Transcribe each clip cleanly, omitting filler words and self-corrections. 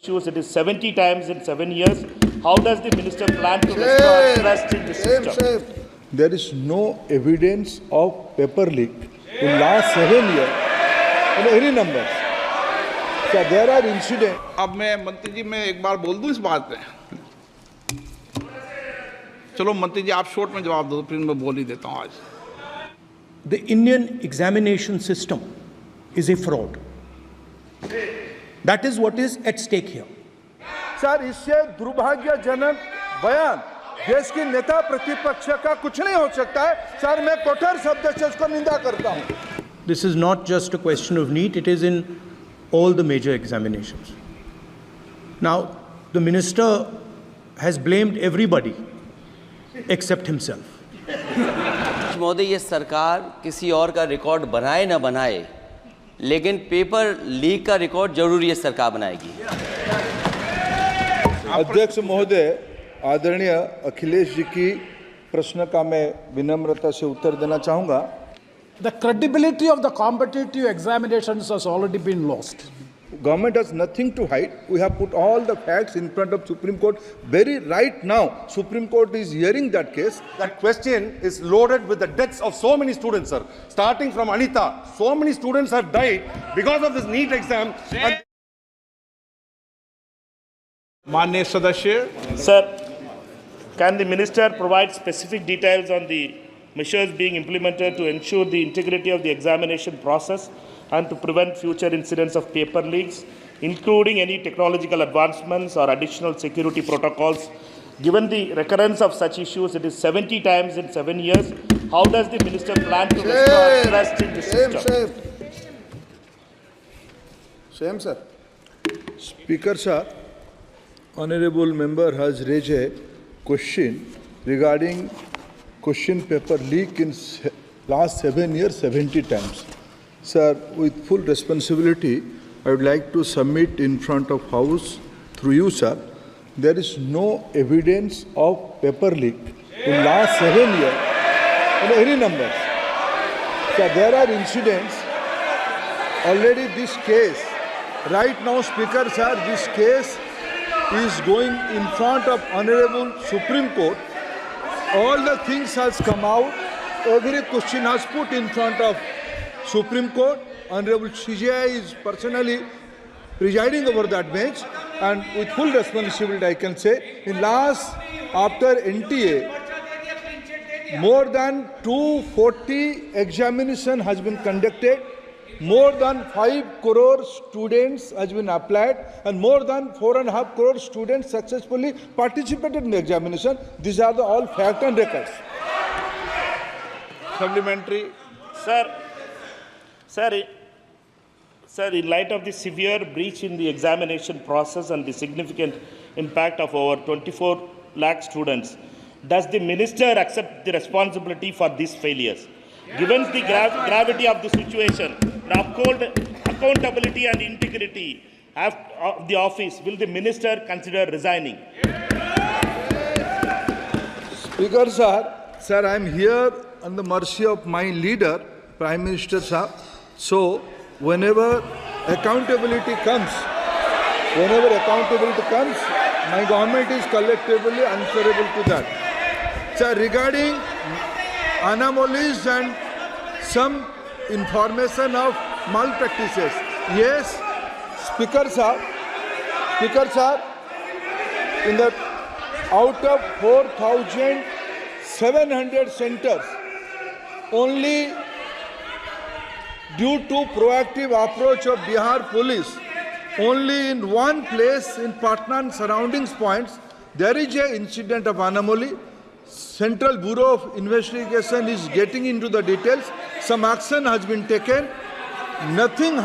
issues. It is 70 times in 7 years. How does the minister plan to restore trust in the system? There is no evidence of paper leak in last 7 years in any numbers. So there are incidents. अब मैं मंत्री जी मैं एक बार बोल दूं इस बात पे। चलो मंत्री जी आप शॉर्ट में जवाब दो, फिर मैं बोल ही देता हूं आज। The Indian examination system is a fraud. That is what is at stake here. Sir इससे दुर्भाग्यजनक बयान देश की नेता प्रतिपक्ष का कुछ नहीं हो सकता है। सर मैं कठोर शब्द से इसको निंदा करता हूं। This is not just a question of NEET, it is in all the major examinations. Now, the minister has blamed everybody except himself. महोदय, ये सरकार किसी और का रिकॉर्ड बनाए ना बनाए, लेकिन पेपर लीक का रिकॉर्ड जरूर ये सरकार बनाएगी। अध्यक्ष महोदय, आदरणीय अखिलेश जी की प्रश्न का मैं विनम्रता से उत्तर देना चाहूँगा। The credibility of the competitive examinations has already been lost. Government has nothing to hide. We have put all the facts in front of Supreme Court. Very right now, Supreme Court is hearing that case. That question is loaded with the deaths of so many students, sir. Starting from Anita, so many students have died because of this NEET exam. माननीय सदस्य। Sir, can the minister provide specific details on the measures being implemented to ensure the integrity of the examination process and to prevent future incidents of paper leaks, including any technological advancements or additional security protocols? Given the recurrence of such issues, it is 70 times in 7 years. How does the minister plan to restore trust in the system? Same, sir. Speaker, sir, honorable member has raised a question regarding question paper leak in last 7 years, 70 times. Sir, with full responsibility, I would like to submit in front of House, through you, sir, there is no evidence of paper leak in last 7 years in any numbers. So there are incidents. Already this case, right now, Speaker, sir, this case is going in front of Honorable Supreme Court. All the things has come out. Every question has put in front of Supreme Court. Honorable CJI is personally presiding over that bench, and with full responsibility I can say, in last, after NTA, more than 240 examination has been conducted, more than 5 crore students has been applied, and more than 4.5 crore students successfully participated in the examination. These are the all fact and records. Supplementary. Sir, in light of the severe breach in the examination process and the significant impact of over 24 lakh students, does the minister accept the responsibility for these failures? Given the gravity of the situation, the uphold accountability and integrity of the office, will the minister consider resigning? Speaker, sir, I am here on the mercy of my leader, Prime Minister, sir. So, whenever accountability comes, my government is collectively answerable to that. Sir, regarding anomalies and some information of malpractices, yes, Speaker, sir, in the out of 4,700 centers, only due to proactive approach of Bihar police, only in one place in Patna and surroundings points, there is an incident of anomaly. Central Bureau of Investigation is getting into the details. Some action has been taken. Nothing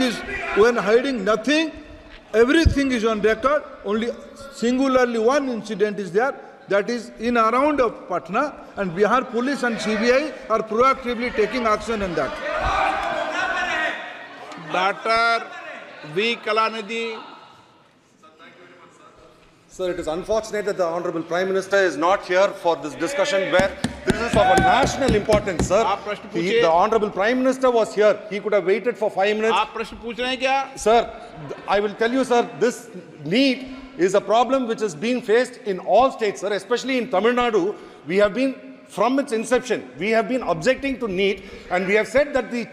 is, when hiding nothing, everything is on record. Only singularly one incident is there. That is in around of Patna, and Bihar police and CBI are proactively taking action on that. Dr. V. Kalanidhi. Sir, it is unfortunate that the Honorable Prime Minister is not here for this discussion where This is of a national importance, sir. आप प्रश्न पूछिए। The Honorable Prime Minister was here. He could have waited for 5 minutes. आप प्रश्न पूछ रहे हैं क्या? Sir, I will tell you, sir, this NEET is a problem which is being faced in all states, sir, especially in Tamil Nadu. We have been, from its inception, we have been objecting to NEET, and we have said that the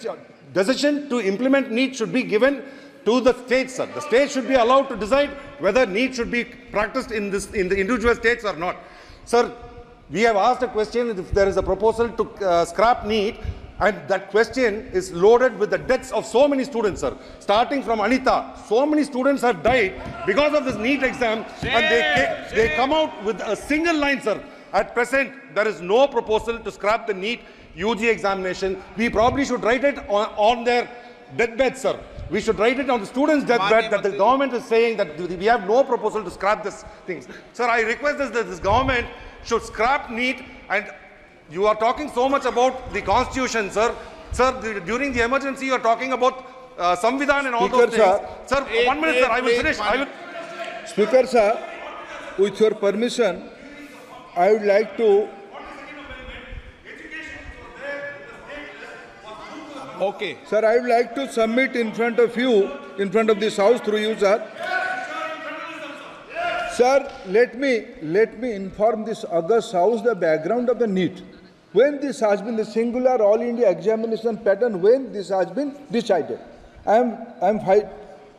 decision to implement NEET should be given to the states, sir. The states should be allowed to decide whether NEET should be practiced in the individual states or not. Sir, we have asked a question if there is a proposal to scrap NEET, and that question is loaded with the deaths of so many students, sir. Starting from Anita, so many students have died because of this NEET exam, and they come out with a single line, sir. At present, there is no proposal to scrap the NEET UG examination. We probably should write it on their deathbed, sir. We should write it on the students' deathbed that the government is saying that we have no proposal to scrap this things. Sir, I request that this government should scrap NEET. And you are talking so much about the constitution, sir. Sir, during the emergency, you are talking about Samvidhan and all those things. Sir, 1 minute, sir. I will finish. Speaker, sir, with your permission, I would like to. Okay. Sir, I would like to submit in front of you, in front of this House through you, sir. Sir, let me inform this August House the background of the NEET. When this has been the singular All India examination pattern, when this has been decided. I am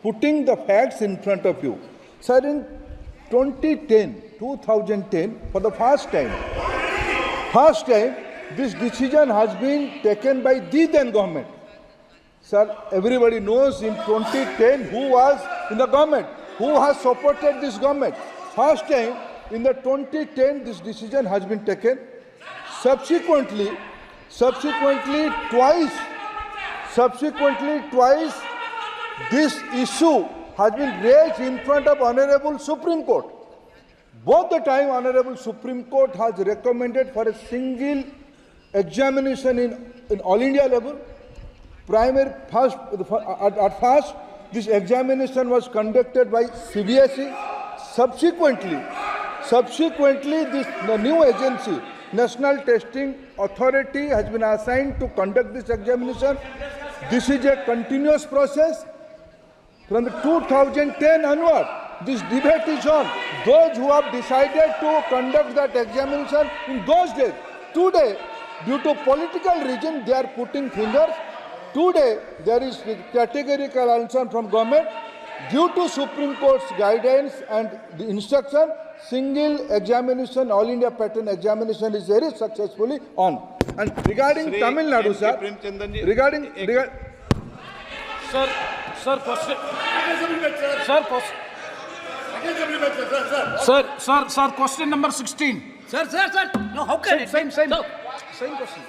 putting the facts in front of you. Sir, in 2010, for the first time, this decision has been taken by the then government. Sir, everybody knows in 2010 who was in the government, who has supported this government. First time in the 2010 this decision has been taken. Subsequently twice this issue has been raised in front of Honorable Supreme Court. Both the time Honorable Supreme Court has recommended for a single examination in all India level. At first, this examination was conducted by CBSE. Subsequently, the new agency, National Testing Authority, has been assigned to conduct this examination. This is a continuous process. From the 2010 onward, this debate is on. Those who have decided to conduct that examination in those days, today, due to political reason, they are putting fingers. Today, there is categorical answer from government. Due to Supreme Court's guidance and the instruction, single examination, All India pattern examination is very successfully on. And regarding Tamil Nadu, sir, Sir, question number 16. Sir. No, how can it? Same question.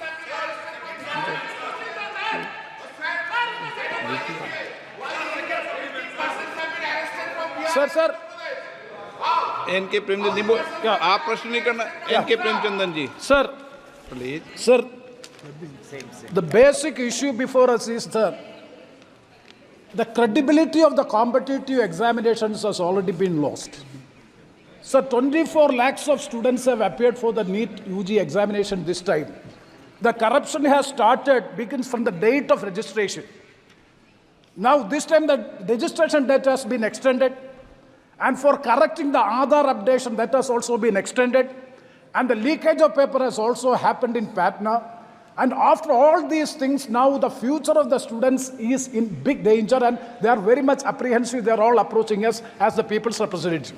Sir. NK Premchand ji क्या आप प्रश्न नहीं करना? NK Premchandan ji. Sir, please. Sir, the basic issue before us is the credibility of the competitive examinations has already been lost. Sir, 24 lakhs of students have appeared for the NEET UG examination this time. The corruption begins from the date of registration. Now, this time the registration date has been extended, and for correcting the Aadhaar updation, that has also been extended, and the leakage of paper has also happened in Patna. And after all these things, now the future of the students is in big danger, and they are very much apprehensive. They are all approaching us as the people's representative.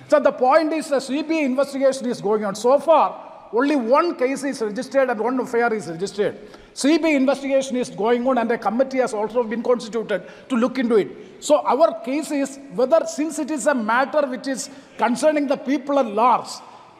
So the point is, the CBI investigation is going on. So far, only one case is registered and one FIR is registered. CBI investigation is going on, and a committee has also been constituted to look into it. So our case is whether, since it is a matter which is concerning the people at large,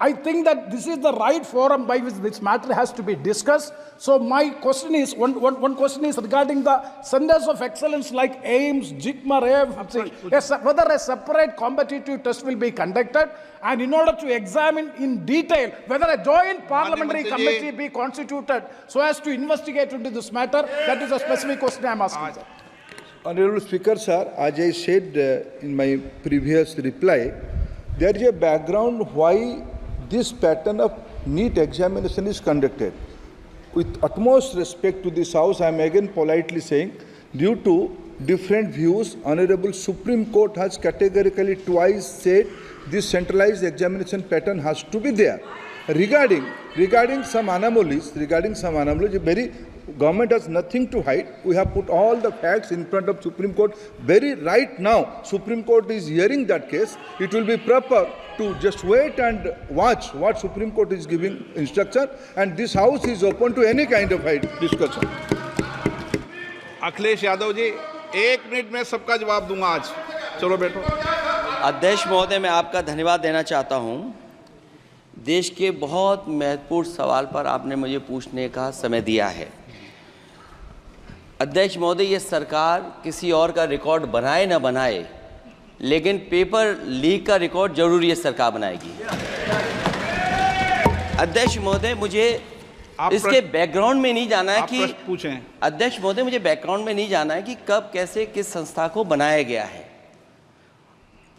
I think that this is the right forum by which this matter has to be discussed. So my question is, one question is regarding the centers of excellence like AIMS, JIGMA, AFC, whether a separate competitive test will be conducted, and in order to examine in detail whether a joint parliamentary committee be constituted so as to investigate into this matter. That is a specific question I am asking, sir. Honorable Speaker, sir, as I said in my previous reply, there is a background why this pattern of NEET examination is conducted. With utmost respect to this House, I am again politely saying, due to different views, Honorable Supreme Court has categorically twice said this centralized examination pattern has to be there. Regarding some anomalies, very government has nothing to hide. We have put all the facts in front of Supreme Court. Very right now, Supreme Court is hearing that case. It will be proper to just wait and watch what Supreme Court is giving instruction, and this House is open to any kind of discussion. Akhilesh Yadav ji 1 minute में सबका जवाब दूंगा आज। चलो बैठो। अध्यक्ष महोदय, मैं आपका धन्यवाद देना चाहता हूं। देश के बहुत महत्वपूर्ण सवाल पर आपने मुझे पूछने का समय दिया है। अध्यक्ष महोदय, ये सरकार किसी और का रिकॉर्ड बनाए ना बनाए, लेकिन पेपर लीक का रिकॉर्ड जरूर ये सरकार बनाएगी। अध्यक्ष महोदय, मुझे इसके बैकग्राउंड में नहीं जाना है कि पूछें। अध्यक्ष महोदय, मुझे बैकग्राउंड में नहीं जाना है कि कब कैसे किस संस्था को बनाया गया है।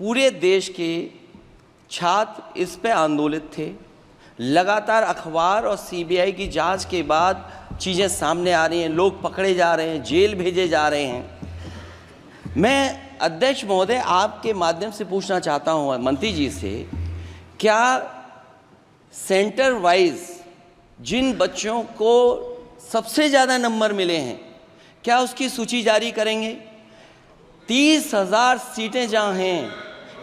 पूरे देश के छात्र इस पे आंदोलित थे। लगातार अखबार और सीबीआई की जांच के बाद चीज़ें सामने आ रही हैं, लोग पकड़े जा रहे हैं, जेल भेजे जा रहे हैं। मैं अध्यक्ष महोदय आपके माध्यम से पूछना चाहता हूं मंत्री जी से, क्या सेंटर वाइज जिन बच्चों को सबसे ज़्यादा नंबर मिले हैं, क्या उसकी सूची जारी करेंगे? 30,000 सीटें जहां हैं,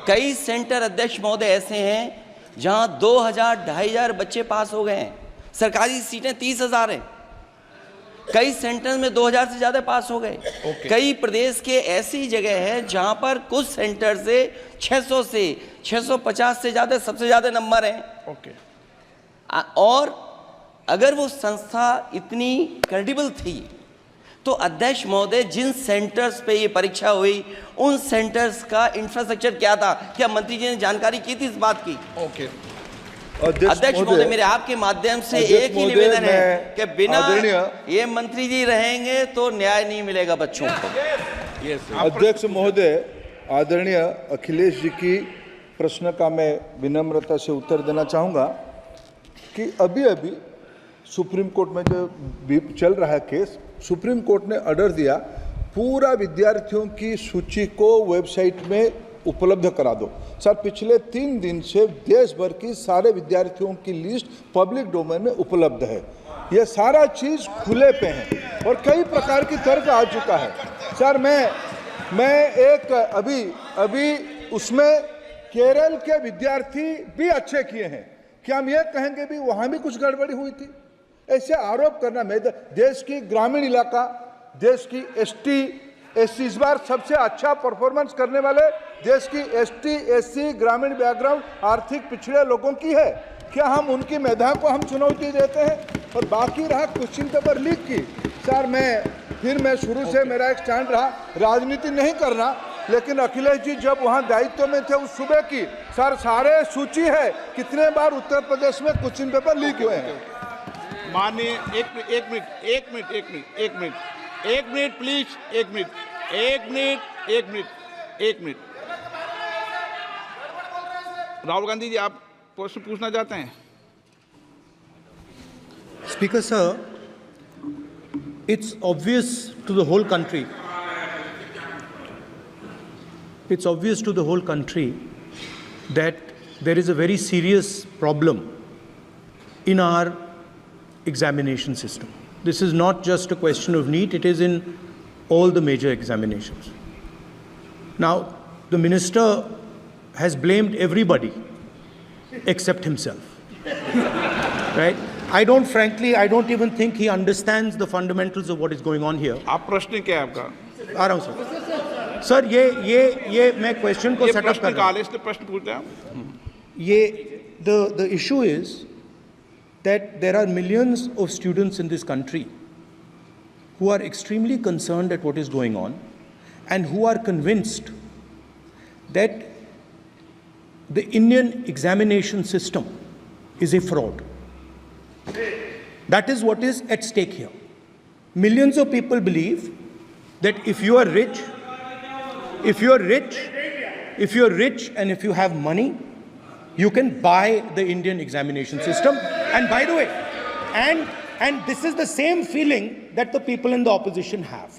कई सेंटर अध्यक्ष महोदय ऐसे हैं जहां 2,000-2,500 बच्चे पास हो गए हैं। सरकारी सीटें 30,000 हैं, कई सेंटर में 2,000 से ज़्यादा पास हो गए। कई प्रदेश के ऐसी जगह है जहां पर कुछ सेंटर से 600 से 650 से ज़्यादा सबसे ज़्यादा नंबर हैं। और अगर वो संस्था इतनी क्रेडिबल थी तो अध्यक्ष महोदय जिन सेंटर्स पे ये परीक्षा हुई उन सेंटर्स का इंफ्रास्ट्रक्चर क्या था? क्या मंत्री जी ने जानकारी की थी इस बात की? अध्यक्ष महोदय, मेरे आपके माध्यम से एक ही निवेदन है कि बिना ये मंत्री जी रहेंगे तो न्याय नहीं मिलेगा बच्चों को। अध्यक्ष महोदय, आदरणीय अखिलेश जी की प्रश्न का मैं विनम्रता से उत्तर देना चाहूँगा कि अभी सुप्रीम कोर्ट में जो चल रहा है केस, सुप्रीम कोर्ट ने ऑर्डर दिया पूरा विद्यार्थियों की सूची को वेबसाइट में उपलब्ध करा दो। सर, पिछले 3 दिन से देश भर की सारे विद्यार्थियों की लिस्ट पब्लिक डोमेन में उपलब्ध है। ये सारा चीज़ खुले पे है और कई प्रकार की तर्क आ चुका है। सर, मैं एक अभी उसमें केरल के विद्यार्थी भी अच्छे किए हैं, क्या हम ये कहेंगे भी वहाँ भी कुछ गड़बड़ी हुई थी? ऐसे आरोप करना, मैं देश की ग्रामीण इलाका, देश की एसटी एससी इस बार सबसे अच्छा परफॉर्मेंस करने वाले देश की एसटी एससी ग्रामीण बैकग्राउंड आर्थिक पिछड़े लोगों की है। क्या हम उनकी मेधा को हम चुनौती देते हैं? और बाकी रहा क्वेश्चन पेपर लीक की, सर मैं शुरू से मेरा एक स्टैंड रहा, राजनीति नहीं करना, लेकिन अखिलेश जी जब वहाँ दायित्व में थे उस सूबे की, सर सारे सूची है कितने बार उत्तर प्रदेश में क्वेश्चन पेपर लीक हुए हैं। माननीय एक मिनट प्लीज, एक मिनट। राहुल गांधी जी, आप प्रश्न पूछना चाहते हैं? Speaker sir, it's obvious to the whole country. It's obvious to the whole country that there is a very serious problem in our examination system. This is not just a question of NEET, it is in all the major examinations. Now, the minister has blamed everybody except himself, right? I don't even think he understands the fundamentals of what is going on here. आप प्रश्न क्या है आपका? आ रहा हूँ sir. Sir ये मैं question को सेटअप कर रहा हूँ। इसलिए प्रश्न पूछते हैं। ये the issue is that there are millions of students in this country who are extremely concerned at what is going on and who are convinced that the Indian examination system is a fraud. That is what is at stake here. Millions of people believe that if you are rich and if you have money, you can buy the Indian examination system And by the way, and this is the same feeling that the people in the opposition have.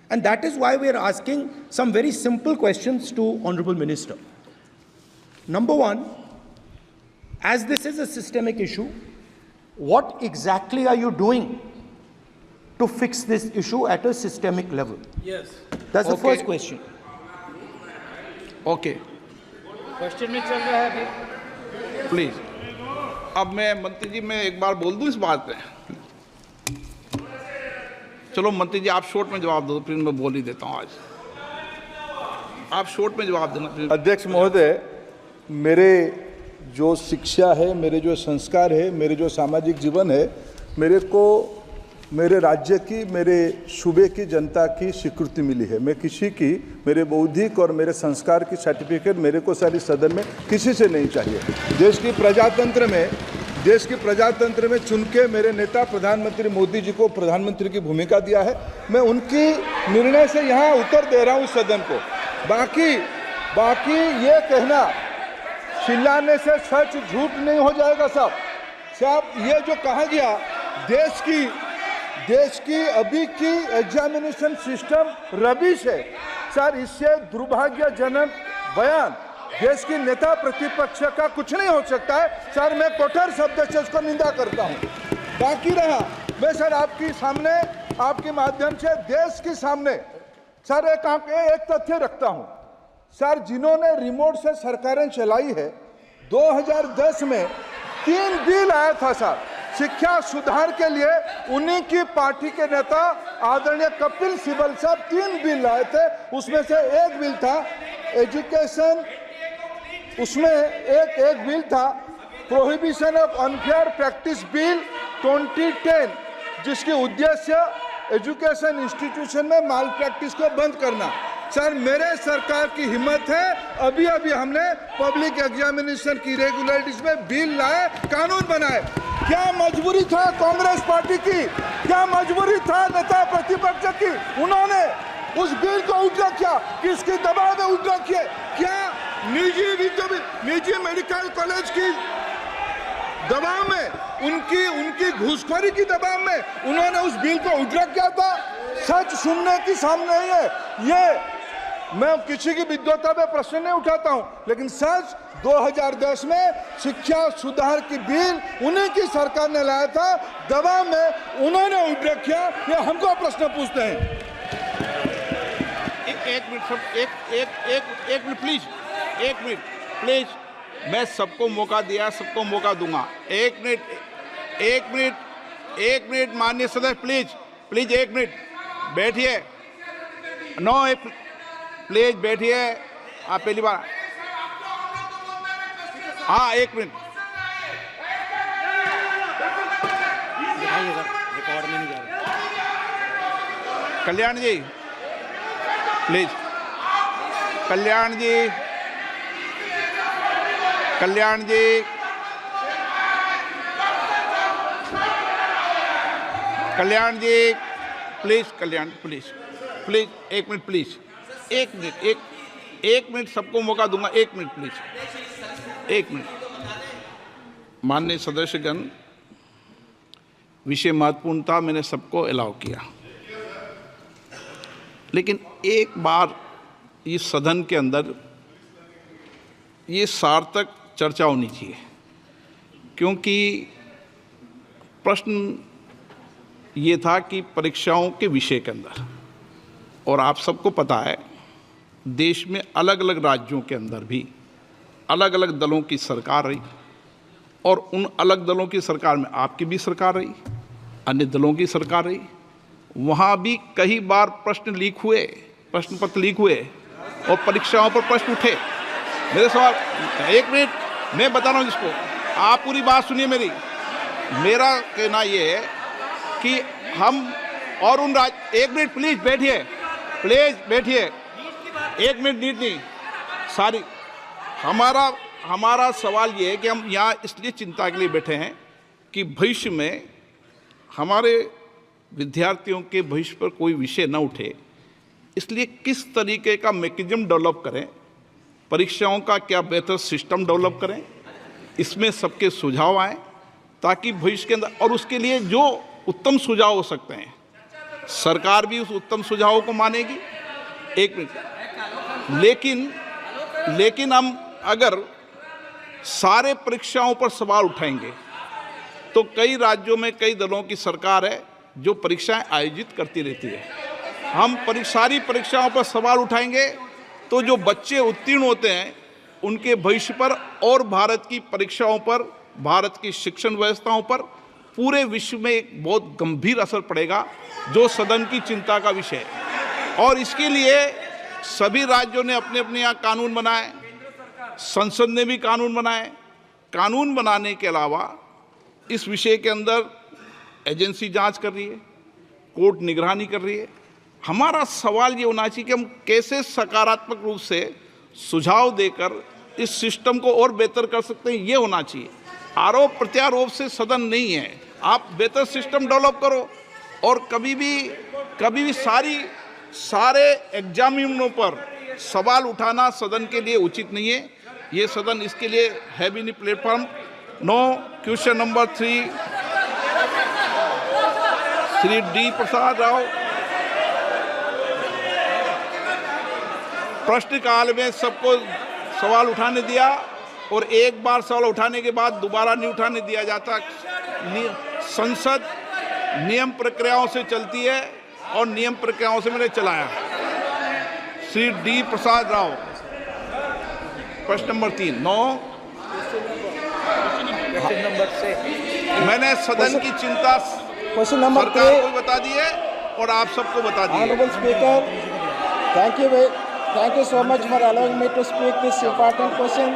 And that is why we are asking some very simple questions to Honorable Minister. Number one, as this is a systemic issue, what exactly are you doing to fix this issue at a systemic level? Yes. That's the Okay. first question. Okay question में चल रहा है अभी। Please. अब मैं मंत्री जी मैं एक बार बोल दूं इस बात पे। चलो मंत्री जी आप शॉर्ट में जवाब दो, फिर मैं बोल ही देता हूं आज। आप शॉर्ट में जवाब देना प्लीज। अध्यक्ष महोदय, मेरे जो शिक्षा है, मेरे जो संस्कार है, मेरे जो सामाजिक जीवन है, मेरे को मेरे राज्य की, मेरे सूबे की जनता की स्वीकृति मिली है। मैं किसी की, मेरे बौद्धिक और मेरे संस्कार की सर्टिफिकेट मेरे को सारी सदन में किसी से नहीं चाहिए। देश की प्रजातंत्र में चुन के मेरे नेता प्रधानमंत्री मोदी जी को प्रधानमंत्री की भूमिका दिया है। मैं उनकी निर्णय से यहाँ उत्तर दे रहा हूँ सदन को। बाकी ये कहना चिल्लाने से सच झूठ नहीं हो जाएगा साहब। ये जो कहा गया देश की अभी की एग्जामिनेशन सिस्टम रबिश है सर, इससे दुर्भाग्यजनक बयान देश की नेता प्रतिपक्ष का कुछ नहीं हो सकता है सर। मैं कठोर शब्द से उसको निंदा करता हूं। बाकी रहा, मैं सर आपके सामने, आपके माध्यम से देश के सामने सर एक तथ्य रखता हूं सर। जिन्होंने रिमोट से सरकारें चलाई है, 2010 में 3 बिल आया था सर शिक्षा सुधार के लिए। उन्हीं की पार्टी के नेता आदरणीय कपिल सिब्बल साहब 3 बिल लाए थे। उसमें से एक बिल था एजुकेशन, उसमें एक बिल था prohibition of unfair practice bill 2010, जिसकी उद्देश्य एजुकेशन इंस्टीट्यूशन में माल प्रैक्टिस को बंद करना। सर मेरे सरकार की हिम्मत है, अभी हमने पब्लिक एग्जामिनेशन की रेगुलरिटीज में बिल लाए, कानून बनाए। क्या मजबूरी था कांग्रेस पार्टी की, क्या मजबूरी था नेता प्रतिपक्ष की? उन्होंने उस बिल को उठा किया, किसके दबाव में उठा किया? क्या निजी मेडिकल कॉलेज की दबाव में, उनकी घूसखोरी की दबाव में उन्होंने उस बिल को उठा किया था? सच सुनने की सामने ही है ये। मैं किसी की विद्वता पे प्रश्न नहीं उठाता हूं, लेकिन सच 2010 में शिक्षा सुधार की बिल उन्हीं की सरकार ने लाया था, दबाव में उन्होंने उठ रखा। ये हमको प्रश्न पूछते हैं। एक मिनट प्लीज, एक मिनट प्लीज। मैं सबको मौका दिया, सबको मौका दूंगा। एक मिनट माननीय सदस्य प्लीज 1 मिनट बैठिए। प्लीज बैठिए। आप पहली बार, हाँ 1 मिनट। रिकॉर्ड में नहीं जा रहा। Kalyan ji please. Kalyan ji please. Kalyan please 1 minute please. 1 minute सबको मौका दूंगा। 1 मिनट प्लीज। 1 मिनट। माननीय सदस्यगण, विषय महत्वपूर्ण था, मैंने सबको अलाउ किया, लेकिन एक बार इस सदन के अंदर ये सार्थक चर्चा होनी चाहिए, क्योंकि प्रश्न ये था कि परीक्षाओं के विषय के अंदर, और आप सबको पता है देश में अलग अलग राज्यों के अंदर भी अलग अलग दलों की सरकार रही, और उन अलग दलों की सरकार में आपकी भी सरकार रही, अन्य दलों की सरकार रही। वहाँ भी कई बार प्रश्न लीक हुए, प्रश्न पत्र लीक हुए और परीक्षाओं पर प्रश्न उठे। मेरे सवाल, 1 मिनट मैं बता रहा हूँ जिसको, आप पूरी बात सुनिए मेरी। मेरा कहना ये है कि हम और उन 1 मिनट प्लीज बैठिए, 1 मिनट नीट नहीं सारी। हमारा सवाल ये है कि हम यहाँ इसलिए चिंता के लिए बैठे हैं कि भविष्य में हमारे विद्यार्थियों के भविष्य पर कोई विषय न उठे, इसलिए किस तरीके का मैकेनिज्म डेवलप करें, परीक्षाओं का क्या बेहतर सिस्टम डेवलप करें, इसमें सबके सुझाव आए, ताकि भविष्य के अंदर, और उसके लिए जो उत्तम सुझाव हो सकते हैं सरकार भी उस उत्तम सुझावों को मानेगी। एक मिनट, लेकिन हम अगर सारे परीक्षाओं पर सवाल उठाएंगे तो कई राज्यों में कई दलों की सरकार है जो परीक्षाएं आयोजित करती रहती है। हम सारी परीक्षाओं पर सवाल उठाएंगे तो जो बच्चे उत्तीर्ण होते हैं उनके भविष्य पर और भारत की परीक्षाओं पर, भारत की शिक्षण व्यवस्थाओं पर पूरे विश्व में एक बहुत गंभीर असर पड़ेगा, जो सदन की चिंता का विषय है। और इसके लिए सभी राज्यों ने अपने अपने यहाँ कानून बनाए, संसद ने भी कानून बनाए। कानून बनाने के अलावा इस विषय के अंदर एजेंसी जांच कर रही है, कोर्ट निगरानी कर रही है। हमारा सवाल ये होना चाहिए कि हम कैसे सकारात्मक रूप से सुझाव देकर इस सिस्टम को और बेहतर कर सकते हैं, ये होना चाहिए। आरोप प्रत्यारोप से सदन नहीं है। आप बेहतर सिस्टम डेवलप करो, और कभी भी सारे एग्जामिनरों पर सवाल उठाना सदन के लिए उचित नहीं है। ये सदन इसके लिए है भी नहीं platform. No question number 3, Shri D Prasad Rao. प्रश्नकाल में सबको सवाल उठाने दिया, और एक बार सवाल उठाने के बाद दोबारा नहीं उठाने दिया जाता। संसद नियम प्रक्रियाओं से चलती है और नियम प्रक्रियाओं से मैंने चलाया। श्री डी प्रसाद राव, प्रश्न नंबर 3। 9, मैंने सदन की चिंता सरकार को बता दी है और आप सबको बता दी है। Honorable Speaker, thank you so much for allowing me to speak this important question.